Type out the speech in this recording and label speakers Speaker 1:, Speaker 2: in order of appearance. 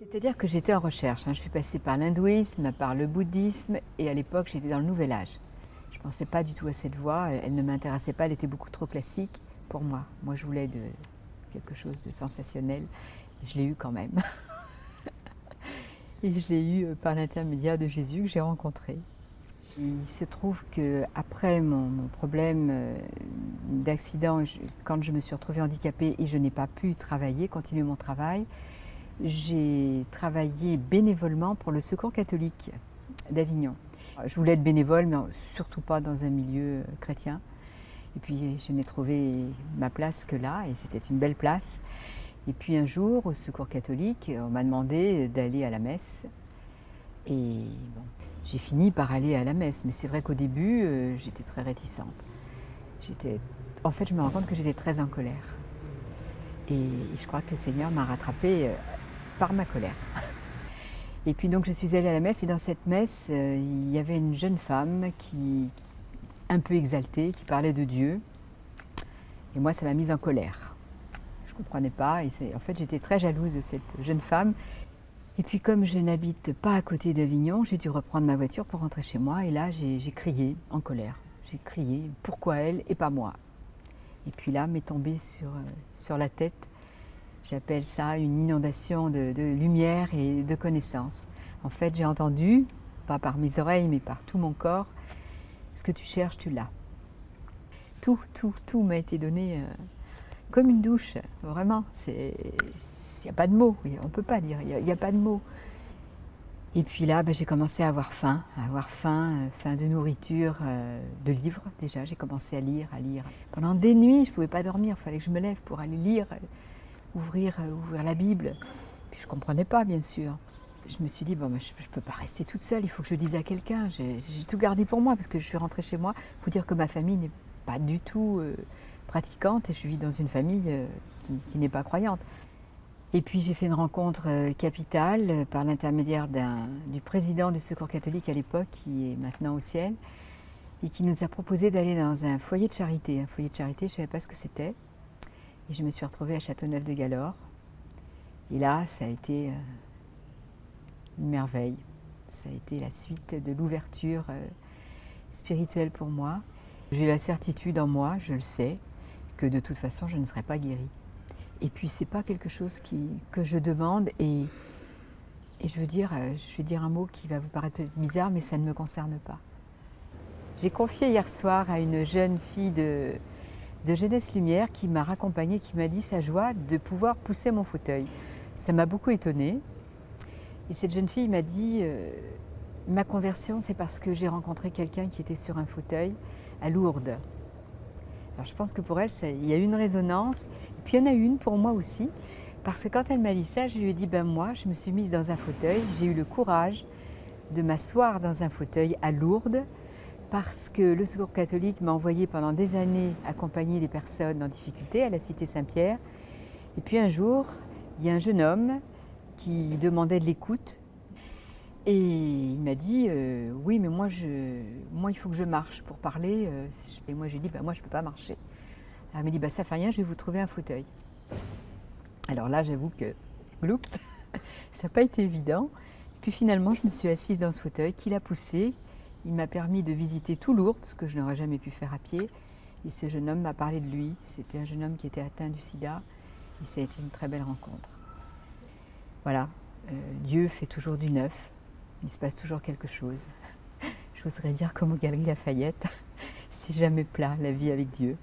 Speaker 1: C'est-à-dire que j'étais en recherche. Je suis passée par l'hindouisme, par le bouddhisme et à l'époque j'étais dans le nouvel âge. Je ne pensais pas du tout à cette voie, elle ne m'intéressait pas, elle était beaucoup trop classique pour moi. Moi je voulais quelque chose de sensationnel et je l'ai eu quand même. Et je l'ai eu par l'intermédiaire de Jésus que j'ai rencontré. Il se trouve qu'après mon problème d'accident, quand je me suis retrouvée handicapée et je n'ai pas pu travailler, continuer mon travail, j'ai travaillé bénévolement pour le Secours catholique d'Avignon. Je voulais être bénévole, mais surtout pas dans un milieu chrétien. Et puis je n'ai trouvé ma place que là, et c'était une belle place. Et puis un jour, au Secours catholique, on m'a demandé d'aller à la messe. Et bon, j'ai fini par aller à la messe, mais c'est vrai qu'au début, j'étais très réticente. En fait, je me rends compte que j'étais très en colère. Et je crois que le Seigneur m'a rattrapée par ma colère. Et puis donc je suis allée à la messe et dans cette messe, il y avait une jeune femme un peu exaltée, qui parlait de Dieu. Et moi, ça m'a mise en colère. Je ne comprenais pas. Et en fait, j'étais très jalouse de cette jeune femme. Et puis comme je n'habite pas à côté d'Avignon, j'ai dû reprendre ma voiture pour rentrer chez moi. Et là, j'ai crié en colère. J'ai crié, pourquoi elle et pas moi? Et puis là, m'est tombée sur la tête. J'appelle ça une inondation de lumière et de connaissances. En fait, j'ai entendu, pas par mes oreilles, mais par tout mon corps, ce que tu cherches, tu l'as. Tout m'a été donné comme une douche, vraiment. Il n'y a pas de mots, on ne peut pas dire, il n'y a pas de mots. Et puis là, j'ai commencé à avoir faim de nourriture, de livres déjà. J'ai commencé à lire. Pendant des nuits, je ne pouvais pas dormir, il fallait que je me lève pour aller lire. Ouvrir la Bible. Puis je ne comprenais pas, bien sûr. Je me suis dit, bon, je ne peux pas rester toute seule, il faut que je dise à quelqu'un. J'ai tout gardé pour moi, parce que je suis rentrée chez moi. Il faut dire que ma famille n'est pas du tout pratiquante, et je vis dans une famille qui n'est pas croyante. Et puis j'ai fait une rencontre capitale par l'intermédiaire du président du Secours catholique à l'époque, qui est maintenant au ciel, et qui nous a proposé d'aller dans un foyer de charité. Un foyer de charité, je ne savais pas ce que c'était. Et je me suis retrouvée à Châteauneuf-de-Galor. Et là, ça a été une merveille. Ça a été la suite de l'ouverture spirituelle pour moi. J'ai la certitude en moi, je le sais, que de toute façon, je ne serai pas guérie. Et puis, ce n'est pas quelque chose que je demande. Et je vais dire un mot qui va vous paraître peut-être bizarre, mais ça ne me concerne pas. J'ai confié hier soir à une jeune fille de Jeunesse Lumière qui m'a raccompagnée, qui m'a dit sa joie de pouvoir pousser mon fauteuil. Ça m'a beaucoup étonnée. Et cette jeune fille m'a dit ma conversion, c'est parce que j'ai rencontré quelqu'un qui était sur un fauteuil à Lourdes. Alors je pense que pour elle, il y a eu une résonance. Et puis il y en a eu une pour moi aussi, parce que quand elle m'a dit ça, je lui ai dit moi, je me suis mise dans un fauteuil, j'ai eu le courage de m'asseoir dans un fauteuil à Lourdes, parce que le Secours catholique m'a envoyé pendant des années accompagner les personnes en difficulté à la Cité Saint-Pierre. Et puis un jour, il y a un jeune homme qui demandait de l'écoute. Et il m'a dit oui, mais moi, il faut que je marche pour parler. Et moi, j'ai dit moi, je ne peux pas marcher. Alors, elle m'a dit ça fait rien, je vais vous trouver un fauteuil. Alors là, j'avoue que, gloups, ça n'a pas été évident. Puis finalement, je me suis assise dans ce fauteuil qu'il a poussé. Il m'a permis de visiter tout Lourdes, ce que je n'aurais jamais pu faire à pied. Et ce jeune homme m'a parlé de lui. C'était un jeune homme qui était atteint du sida. Et ça a été une très belle rencontre. Voilà, Dieu fait toujours du neuf. Il se passe toujours quelque chose. J'oserais dire comme aux Galeries Lafayette, c'est jamais plat la vie avec Dieu.